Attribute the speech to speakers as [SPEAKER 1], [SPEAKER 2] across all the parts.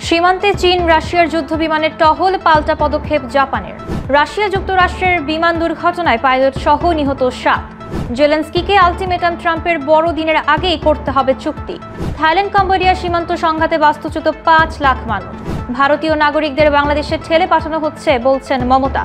[SPEAKER 1] সীমান্তে চীন রাশিয়ার যুদ্ধ বিমানের টহল, পাল্টা পদক্ষেপ জাপানের। রাশিয়া যুক্তরাষ্ট্রের বিমান দুর্ঘটনায় পাইলট সহ নিহত 7। জেলেনস্কিকে আলটিমেটাম, ট্রাম্পের বড়দিনের আগেই করতে হবে চুক্তি। থাইল্যান্ড কম্বোডিয়া সীমান্ত সংঘাতে বাস্তুচ্যুত 5 লাখ মানুষ। ভারতীয় নাগরিকদের বাংলাদেশে ঠেলে পাঠানো হচ্ছে বলছেন মমতা।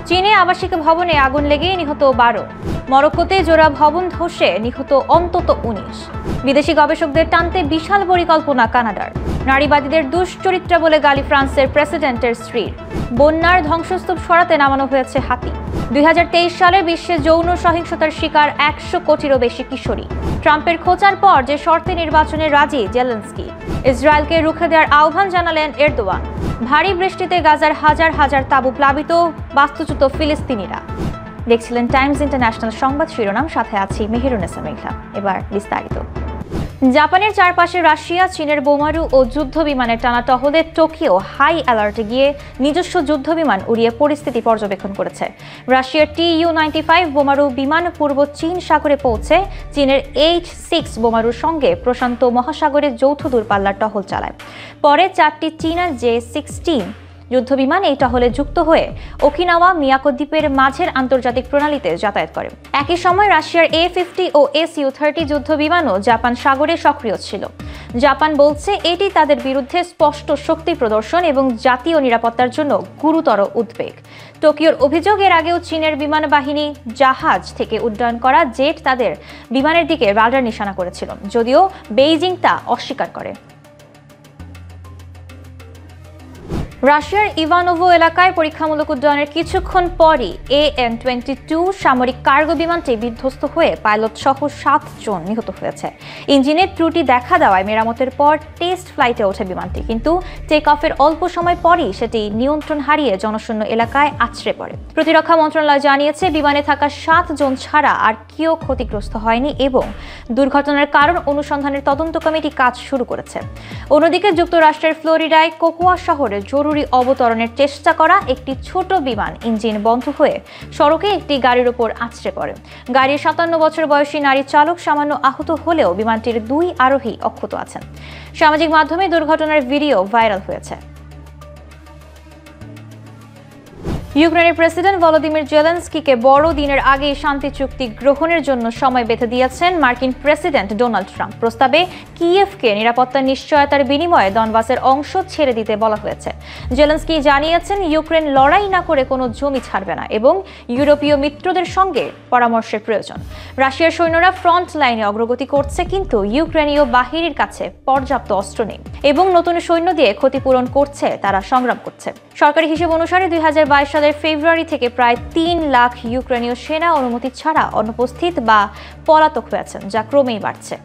[SPEAKER 1] চীনে আবাসিক ভবনে আগুন লেগে নিহত 12। মরক্কোতে জোড়া ভবন ধসে নিহত অন্তত 19। বিদেশি গবেষকদের টানতে বিশাল পরিকল্পনা কানাডার। নারীবাদীদের দুশ্চরিত্রা বলে গালি ফ্রান্সের প্রেসিডেন্টের স্ত্রীর। বন্যার ধ্বংসস্তূপ সরাতে নামানো হয়েছে হাতি। 2023 সালে বিশ্বে যৌন সহিংসতার শিকার 100 কোটিরও বেশি কিশোরী। ট্রাম্পের খোঁচার পর যে শর্তে নির্বাচনে রাজি জেলেনস্কি। ইসরায়েলকে রুখে দেওয়ার আহ্বান জানালেন এরদোয়ান। ভারী বৃষ্টিতে গাজার হাজার হাজার তাঁবু প্লাবিত, বাস্তুচ্যুত ফিলিস্তিনিরা। দেখছিলেন টাইমস ইন্টারন্যাশনাল সংবাদ শিরোনাম, সাথে আছি মেহেরুন্নেসা মেঘলা। এবার বিস্তারিত। জাপানের চারপাশে রাশিয়া, চীনের বোমারু ও যুদ্ধ বিমানের টানা টহলে টোকিও হাই অ্যালার্টে গিয়ে নিজস্ব যুদ্ধ বিমান উড়িয়ে পরিস্থিতি পর্যবেক্ষণ করেছে। রাশিয়ার TU-95 বোমারু বিমান পূর্ব চীন সাগরে পৌঁছে চীনের H-6 বোমারুর সঙ্গে প্রশান্ত মহাসাগরে যৌথ দূরপাল্লার টহল চালায়। পরে 4টি চীনা J-16 যুদ্ধবিমান এই টহলে যুক্ত হয়ে ওকিনাওয়া, মিয়াকো দ্বীপের মাঝের আন্তর্জাতিক প্রণালীতে যাতায়াত করে। একই সময় রাশিয়ার A-50 ও SU-30 যুদ্ধবিমানও জাপান সাগরে সক্রিয় ছিল। জাপান বলছে এটি তাদের বিরুদ্ধে স্পষ্ট শক্তি প্রদর্শন এবং জাতীয় নিরাপত্তার জন্য গুরুতর উদ্বেগ। টোকিওর অভিযোগ, এর আগেও চীনের বিমান বাহিনী জাহাজ থেকে উড্ডয়ন করা জেট তাদের বিমানের দিকে রাডার নিশানা করেছিল, যদিও বেইজিং তা অস্বীকার করে। রাশিয়ার ইভানোভো এলাকায় পরীক্ষামূলক উড্ডয়নের কিছুক্ষণ পরই AN-22 সামরিক কার্গো বিমানটি বিধ্বস্ত হয়ে পাইলট সহ 7 জন নিহত হয়েছে। ইঞ্জিনের ত্রুটি দেখা দেওয়ায় মেরামতের পর টেস্ট ফ্লাইটে ওঠে বিমানটি, কিন্তু টেক অফের অল্প সময় পরই সেটি নিয়ন্ত্রণ হারিয়ে জনশূন্য এলাকায় আছড়ে পড়ে। প্রতিরক্ষা মন্ত্রণালয় জানিয়েছে বিমানে থাকা 7 জন ছাড়া আর কেউ ক্ষতিগ্রস্ত হয়নি এবং দুর্ঘটনার কারণ অনুসন্ধানের তদন্ত কমিটি কাজ শুরু করেছে। অন্যদিকে যুক্তরাষ্ট্রের ফ্লোরিডায় কোকোয়া শহরে জরুরি অবতরণের চেষ্টা করা একটি ছোট বিমান ইঞ্জিন বন্ধ হয়ে সড়কে একটি গাড়ির উপর আছড়ে পড়ে। গাড়ির 57 বছর বয়সী নারী চালক সামান্য আহত হলেও বিমানটির 2 আরোহী অক্ষত আছেন। সামাজিক মাধ্যমে দুর্ঘটনার ভিডিও ভাইরাল হয়েছে। ইউক্রেনের প্রেসিডেন্ট ভলোদিমির জেলেনস্কিকে বড়দিনের আগেই শান্তি চুক্তি গ্রহণের জন্য সময় বেঁধে দিয়েছেন মার্কিন প্রেসিডেন্ট ডোনাল্ড ট্রাম্প। প্রস্তাবে কিয়েভকে নিরাপত্তার নিশ্চয়তার বিনিময়ে ডনবাসের অংশ ছেড়ে দিতে বলা হয়েছে। জেলেনস্কি জানিয়েছেন ইউক্রেন লড়াই না করে কোনো জমি ছাড়বে না এবং ইউরোপীয় মিত্রদের সঙ্গে পরামর্শের প্রয়োজন। রাশিয়ার সৈন্যরা ফ্রন্ট লাইনে অগ্রগতি করছে, কিন্তু ইউক্রেনীয় বাহিনীর কাছে পর্যাপ্ত অস্ত্র নেই এবং নতুন সৈন্য দিয়ে ক্ষতিপূরণ করছে তারা সংগ্রাম করছে। সরকারি হিসেব অনুসারে 2022 সালের ফেব্রুয়ারি থেকে প্রায় 3 লাখ ইউক্রেনীয় সেনা অনুমতি ছাড়া অনুপস্থিত বা পলাতক হয়েছেন, যা ক্রমেই বাড়ছে।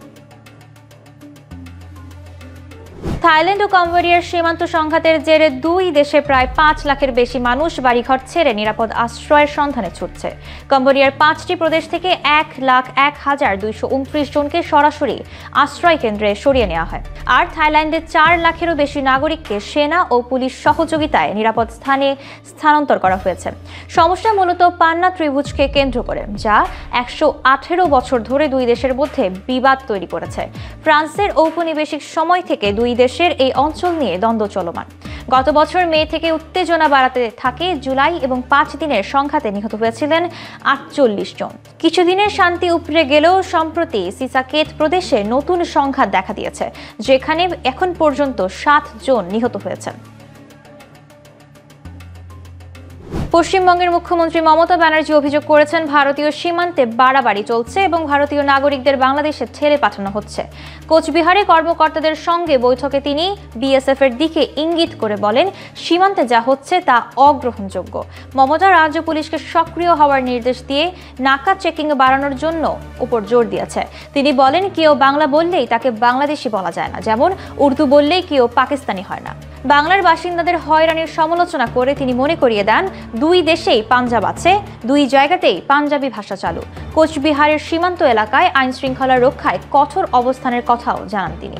[SPEAKER 1] থাইল্যান্ড ও কম্বোডিয়ার সীমান্ত সংঘাতের জেরে 2 দেশে প্রায় 5 লাখের বেশি মানুষ বাড়িঘর ছেড়ে নিরাপদ আশ্রয়ের সন্ধানে ছুটছে। কম্বোডিয়ার 5টি প্রদেশ থেকে 1,01,229 জনকে সরাসরি আশ্রয় কেন্দ্রে সরিয়ে নেওয়া হয়, আর থাইল্যান্ডে 4 লাখেরও বেশি নাগরিককে সেনা ও পুলিশ সহযোগিতায় নিরাপদ স্থানে স্থানান্তর করা হয়েছে। সমস্যা মূলত পান্না ত্রিভুজকে কেন্দ্র করে, যা 118 বছর ধরে 2 দেশের মধ্যে বিবাদ তৈরি করেছে। ফ্রান্সের ঔপনিবেশিক সময় থেকে 2 দেশের এই অঞ্চল নিয়ে দ্বন্দ্ব চলমান। গত বছর মে থেকে উত্তেজনা বাড়াতে থাকে। জুলাই এবং 5 দিনের সংঘাতে নিহত হয়েছিলেন 48 জন। কিছুদিনের শান্তি উপড়ে গেলেও সম্প্রতি সিসাকেত প্রদেশে নতুন সংঘাত দেখা দিয়েছে, যেখানে এখন পর্যন্ত 7 জন নিহত হয়েছেন। পশ্চিমবঙ্গের মুখ্যমন্ত্রী মমতা ব্যানার্জি অভিযোগ করেছেন ভারতীয় সীমান্তে বাড়াবাড়ি চলছে এবং ভারতীয় নাগরিকদের বাংলাদেশে ঠেলে পাঠানো হচ্ছে। কোচবিহারে কর্মকর্তাদের সঙ্গে বৈঠকে তিনি বিএসএফ এর দিকে ইঙ্গিত করে বলেন, সীমান্তে যা হচ্ছে তা অগ্রহণযোগ্য। মমতা রাজ্য পুলিশকে সক্রিয় হওয়ার নির্দেশ দিয়ে নাকা চেকিং বাড়ানোর জন্য উপর জোর দিয়েছে। তিনি বলেন, কেউ বাংলা বললেই তাকে বাংলাদেশি বলা যায় না, যেমন উর্দু বললেই কেউ পাকিস্তানি হয় না। বাংলার বাসিন্দাদের হয়রানির সমালোচনা করে তিনি মনে করিয়ে দেন, 2 দেশেই পাঞ্জাব আছে, 2 জায়গাতেই পাঞ্জাবি ভাষা চালু। কোচবিহারের সীমান্ত এলাকায় আইন শৃঙ্খলা রক্ষায় কঠোর অবস্থানের কথাও জানান তিনি।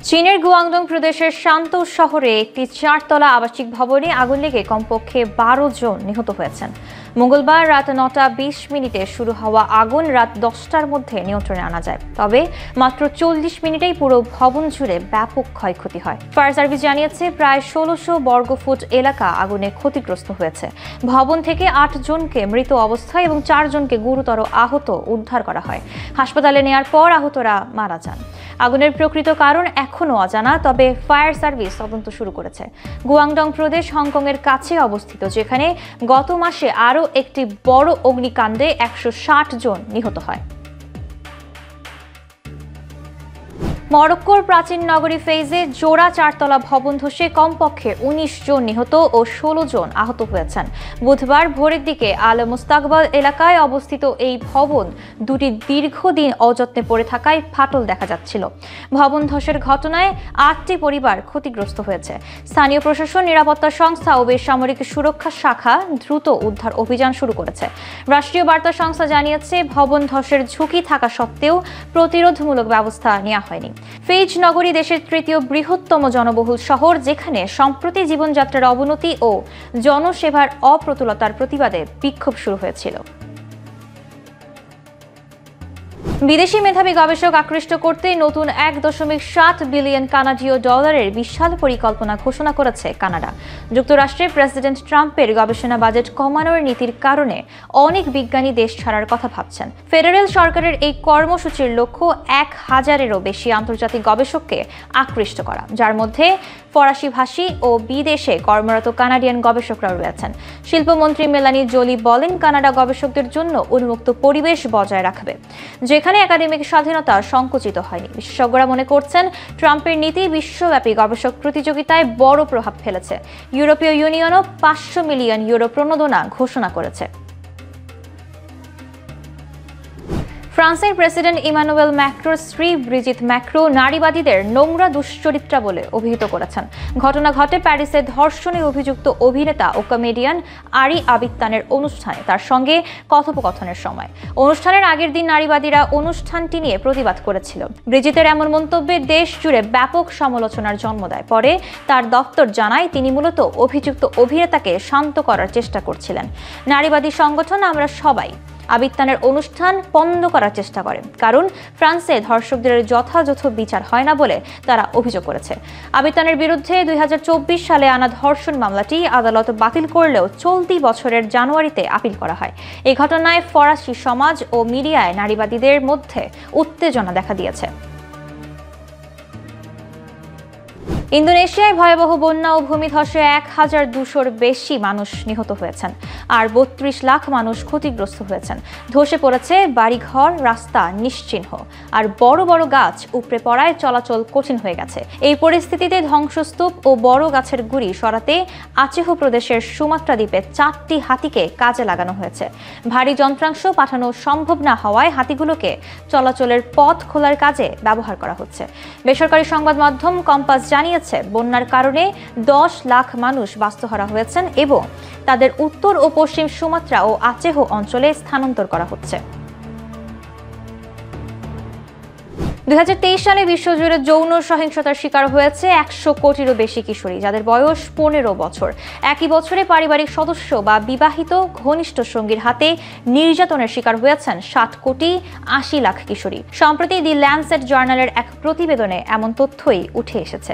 [SPEAKER 1] চীনের গুয়াংডং প্রদেশের শান্ত শহরে একটি 4 তলা আবাসিক ভবনে আগুন লেগে কমপক্ষে 12 জন নিহত হয়েছেন। মঙ্গলবার রাত 9:20 শুরু হওয়া আগুন রাত 10টার মধ্যে নিয়ন্ত্রণে আনা যায়। তবে মাত্র 40 মিনিটেই পুরো ভবন জুড়ে ব্যাপক ক্ষয়ক্ষতি হয়। ফায়ার সার্ভিস জানিয়েছে প্রায় 1600 বর্গফুট এলাকা আগুনে ক্ষতিগ্রস্ত হয়েছে। ভবন থেকে 8 জনকে মৃত অবস্থায় এবং 4 জনকে গুরুতর আহত উদ্ধার করা হয়। হাসপাতালে নেয়ার পর আহতরা মারা যান। আগুনের প্রকৃত কারণ এখনও অজানা, তবে ফায়ার সার্ভিস তদন্ত শুরু করেছে। গুয়াংডং প্রদেশ হংকংয়ের কাছে অবস্থিত, যেখানে গত মাসে আরও একটি বড় অগ্নিকাণ্ডে 160 জন নিহত হয়। মরক্কোর প্রাচীন নগরী ফেইজে জোড়া 4তলা ভবন ধসে কমপক্ষে 19 জন নিহত ও 16 জন আহত হয়েছেন। বুধবার ভোরের দিকে আল মুস্তাকবাল এলাকায় অবস্থিত এই ভবন দুটি দীর্ঘদিন অযত্নে পড়ে থাকায় ফাটল দেখা যাচ্ছিল। ভবন ধসের ঘটনায় 8টি পরিবার ক্ষতিগ্রস্ত হয়েছে। স্থানীয় প্রশাসন, নিরাপত্তা সংস্থা ও বেসামরিক সুরক্ষা শাখা দ্রুত উদ্ধার অভিযান শুরু করেছে। রাষ্ট্রীয় বার্তা সংস্থা জানিয়েছে ভবন ধসের ঝুঁকি থাকা সত্ত্বেও প্রতিরোধমূলক ব্যবস্থা নেওয়া হয়নি। ফেইজ নগরী দেশের তৃতীয় বৃহত্তম জনবহুল শহর, যেখানে সম্প্রতি জীবনযাত্রার অবনতি ও জনসেবার অপ্রতুলতার প্রতিবাদে বিক্ষোভ শুরু হয়েছিল। বিদেশি মেধাবী গবেষক আকৃষ্ট করতে নতুন 1.7 বিলিয়ন কানাডীয় ডলারের বিশাল পরিকল্পনা ঘোষণা করেছে কানাডা। যুক্তরাষ্ট্রের প্রেসিডেন্ট ট্রাম্পের গবেষণা বাজেট কমানোর নীতির কারণে অনেক বিজ্ঞানী দেশ ছাড়ার কথা ভাবছেন। ফেডারেল সরকারের এই কর্মসূচির লক্ষ্য 1000-এরও বেশি আন্তর্জাতিক গবেষককে আকৃষ্ট করা, যার মধ্যে ফরাসি ভাষী ও বিদেশে কর্মরত কানাডিয়ান গবেষকরাও রয়েছেন। শিল্পমন্ত্রী মেলানি জোলি বলেন, কানাডা গবেষকদের জন্য উন্মুক্ত পরিবেশ বজায় রাখবে, যেখানে একাডেমিক স্বাধীনতা সংকুচিত হয়নি। বিশেষজ্ঞরা মনে করছেন, ট্রাম্পের নীতি বিশ্বব্যাপী গবেষক প্রতিযোগিতায় বড় প্রভাব ফেলেছে। ইউরোপীয় ইউনিয়নও 500 মিলিয়ন ইউরো প্রণোদনা ঘোষণা করেছে। ফ্রান্সের প্রেসিডেন্ট ইমানুয়েল ম্যাক্রোর স্ত্রী ব্রিজিত ম্যাক্রো নারীবাদীদের নোংরা দুশ্চরিত্রা বলে অভিহিত করেছেন। ঘটনা ঘটে প্যারিসে ধর্ষণে অভিযুক্ত অভিনেতা ও কমেডিয়ান আরি আবিত্তানের অনুষ্ঠানে তার সঙ্গে কথোপকথনের সময়। অনুষ্ঠানের আগের দিন নারীবাদীরা অনুষ্ঠানটি নিয়ে প্রতিবাদ করেছিল। ব্রিজিতের এমন মন্তব্যে দেশ জুড়ে ব্যাপক সমালোচনার জন্ম দেয়। পরে তার দপ্তর জানায়, তিনি মূলত অভিযুক্ত অভিনেতাকে শান্ত করার চেষ্টা করছিলেন। নারীবাদী সংগঠন আমরা সবাই আবিত্তানের অনুষ্ঠান বন্ধ করার চেষ্টা করে, কারণ ফ্রান্সে ধর্ষকদের যথাযথ বিচার হয় না বলে তারা অভিযোগ করেছে। আবিত্তানের বিরুদ্ধে 2024 সালে আনা ধর্ষণ মামলাটি আদালত বাতিল করলেও চলতি বছরের জানুয়ারিতে আপিল করা হয়। এই ঘটনায় ফরাসি সমাজ ও মিডিয়ায় নারীবাদীদের মধ্যে উত্তেজনা দেখা দিয়েছে। ইন্দোনেশিয়ায় ভয়াবহ বন্যা ও ভূমিধসে 1200-র বেশি মানুষ নিহত হয়েছেন আর 32 লাখ মানুষ ক্ষতিগ্রস্ত হয়েছেন। ধসে পড়েছে বাড়িঘর, রাস্তা নিশ্চিহ্ন আর বড় বড় গাছ উপড়ে পড়ায় চলাচল কঠিন হয়ে গেছে। এই পরিস্থিতিতে ধ্বংসস্তূপ ও বড় গাছের গুঁড়ি সরাতে আচেহ প্রদেশের সুমাত্রা দ্বীপে 4টি হাতিকে কাজে লাগানো হয়েছে। ভারী যন্ত্রাংশ পাঠানো সম্ভব না হওয়ায় হাতিগুলোকে চলাচলের পথ খোলার কাজে ব্যবহার করা হচ্ছে। বেসরকারি সংবাদ মাধ্যম কম্পাস জানিয়েছে, বন্যার কারণে 10 লাখ মানুষ বাস্তুহারা হয়েছেন এবং তাদের উত্তর ও পশ্চিম সুমাত্রা ও আচেহ অঞ্চলে স্থানান্তর করা হচ্ছে। 2023 সালে বিশ্বজুড়ে যৌন সহিংসতার শিকার হয়েছে 100 কোটিরও বেশি কিশোরী, যাদের বয়স 15 বছর। একই বছরে পারিবারিক সদস্য বা বিবাহিত ঘনিষ্ঠ সঙ্গীর হাতে নির্যাতনের শিকার হয়েছেন 60,80,00,000 কিশোরী। সম্প্রতি দি ল্যান্সেট জার্নালের এক প্রতিবেদনে এমন তথ্যই উঠে এসেছে।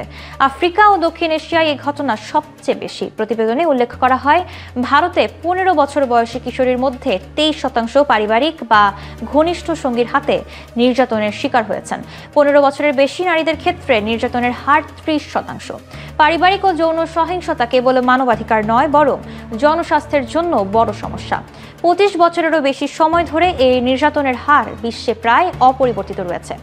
[SPEAKER 1] আফ্রিকা ও দক্ষিণ এশিয়ায় এই ঘটনা সবচেয়ে বেশি। প্রতিবেদনে উল্লেখ করা হয়, ভারতে 15 বছর বয়সী কিশোরীর মধ্যে 23% পারিবারিক বা ঘনিষ্ঠ সঙ্গীর হাতে নির্যাতনের শিকার হয়েছেন। 15 বছরের বেশি নারীদের ক্ষেত্রে নির্যাতনের হার 30%। পারিবারিক ও যৌন সহিংসতা কেবল মানবাধিকার নয়, বরং জনস্বাস্থ্যের জন্য বড় সমস্যা। 25 বছরেরও বেশি সময় ধরে এই নির্যাতনের হার বিশ্বে প্রায় অপরিবর্তিত রয়েছে।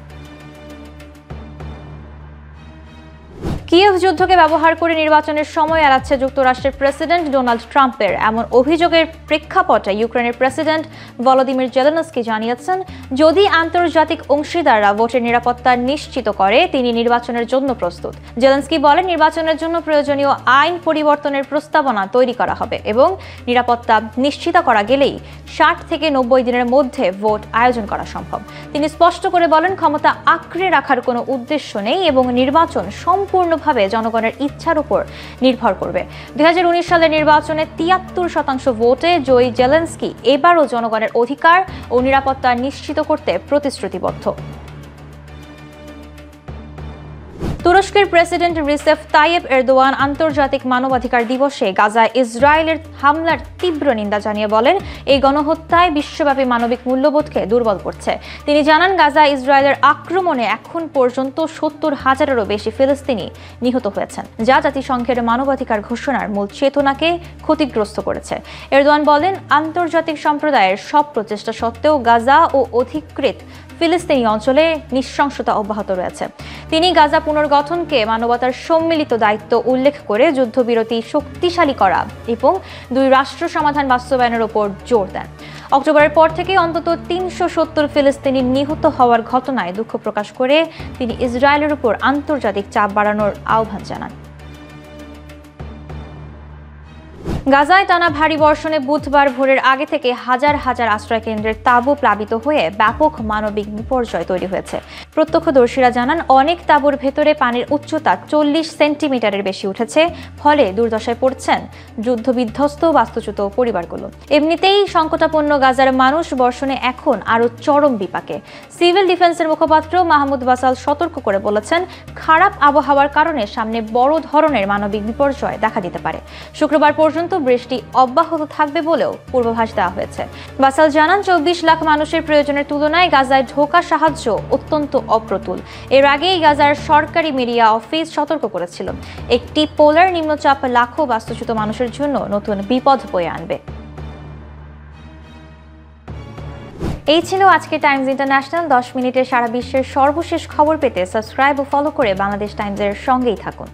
[SPEAKER 1] কিয়েভ যুদ্ধকে ব্যবহার করে নির্বাচনের সময় এড়াচ্ছে যুক্তরাষ্ট্রের প্রেসিডেন্ট ডোনাল্ড ট্রাম্পের এমন অভিযোগের প্রেক্ষাপটে ইউক্রেনের প্রেসিডেন্ট ভলোদিমির জেলেনস্কি জানিয়েছেন, যদি আন্তর্জাতিক অংশীদাররা ভোটের নিরাপত্তা নিশ্চিত করে, তিনি নির্বাচনের জন্য প্রস্তুত। জেলেনস্কি বলেন, নির্বাচনের জন্য প্রয়োজনীয় আইন পরিবর্তনের প্রস্তাবনা তৈরি করা হবে এবং নিরাপত্তা নিশ্চিত করা গেলেই 60 থেকে 90 দিনের মধ্যে ভোট আয়োজন করা সম্ভব। তিনি স্পষ্ট করে বলেন, ক্ষমতা আঁকড়ে রাখার কোনো উদ্দেশ্য নেই এবং নির্বাচন সম্পূর্ণ সম্পূর্ণভাবে জনগণের ইচ্ছার উপর নির্ভর করবে। 2019 সালের নির্বাচনে 73% ভোটে জয়ী জেলেনস্কি এবারও জনগণের অধিকার ও নিরাপত্তা নিশ্চিত করতে প্রতিশ্রুতিবদ্ধ। তুরস্কের প্রেসিডেন্ট রিসেপ তাইয়েপ এরদোয়ান আন্তর্জাতিক মানবাধিকার দিবসে গাজায় ইসরায়েলের হামলার তীব্র নিন্দা জানিয়ে বলেন, এই গণহত্যায় বিশ্বব্যাপী মানবিক মূল্যবোধকে দুর্বল করছে। তিনি জানান, গাজায় ইসরায়েলের আক্রমণে এখন পর্যন্ত 70,000-এরও বেশি ফিলিস্তিনি নিহত হয়েছেন, যা জাতিসংঘের মানবাধিকার ঘোষণার মূল চেতনাকে ক্ষতিগ্রস্ত করেছে। এরদোয়ান বলেন, আন্তর্জাতিক সম্প্রদায়ের সব প্রচেষ্টা সত্ত্বেও গাজা ও অধিকৃত ফিলিস্তিনি অঞ্চলে নৃশংসতা অব্যাহত রয়েছে। তিনি গাজা পুনর্গঠনকে মানবতার সম্মিলিত দায়িত্ব উল্লেখ করে যুদ্ধবিরতি শক্তিশালী করা এবং 2 রাষ্ট্র সমাধান বাস্তবায়নের উপর জোর দেন। অক্টোবরের পর থেকে অন্তত 370 ফিলিস্তিনি নিহত হওয়ার ঘটনায় দুঃখ প্রকাশ করে তিনি ইসরায়েলের উপর আন্তর্জাতিক চাপ বাড়ানোর আহ্বান জানান। গাজায় টানা ভারী বর্ষণে বুধবার ভোরের আগে থেকে হাজার হাজার আশ্রয়কেন্দ্রের তাঁবু প্লাবিত হয়ে ব্যাপক মানবিক বিপর্যয় তৈরি হয়েছে। প্রত্যক্ষদর্শীরা জানান, অনেক তাঁবুর ভেতরে পানির উচ্চতা 40 সেন্টিমিটারের বেশি উঠেছে, ফলে দুর্দশায় পড়ছেন যুদ্ধবিধ্বস্ত বাস্তুচ্যুত পরিবারগুলো। এমনিতেই সংকটাপন্ন গাজার মানুষ বর্ষণে এখন আরও চরম বিপাকে। সিভিল ডিফেন্সের মুখপাত্র মাহমুদ বাসাল সতর্ক করে বলেছেন, খারাপ আবহাওয়ার কারণে সামনে বড় ধরনের মানবিক বিপর্যয় দেখা দিতে পারে। শুক্রবার পর্যন্ত বৃষ্টি অব্যাহত থাকবে বলেও পূর্বাভাস দেওয়া হয়েছে। বাসাল জানান, 24 লাখ মানুষের প্রয়োজনের তুলনায় গাজায় ঢোকা সাহায্য অত্যন্ত অপ্রতুল। এর আগেই গাজার সরকারি মিডিয়া অফিস সতর্ক করেছিল, একটি পোলার নিম্নচাপ লাখো বাস্তুচ্যুত মানুষের জন্য নতুন বিপদ বয়ে আনবে। এই ছিল আজকে টাইমস ইন্টারন্যাশনাল। 10 মিনিটের সারা বিশ্বের সর্বশেষ খবর পেতে সাবস্ক্রাইব ও ফলো করে বাংলাদেশ টাইমসের সঙ্গেই থাকুন।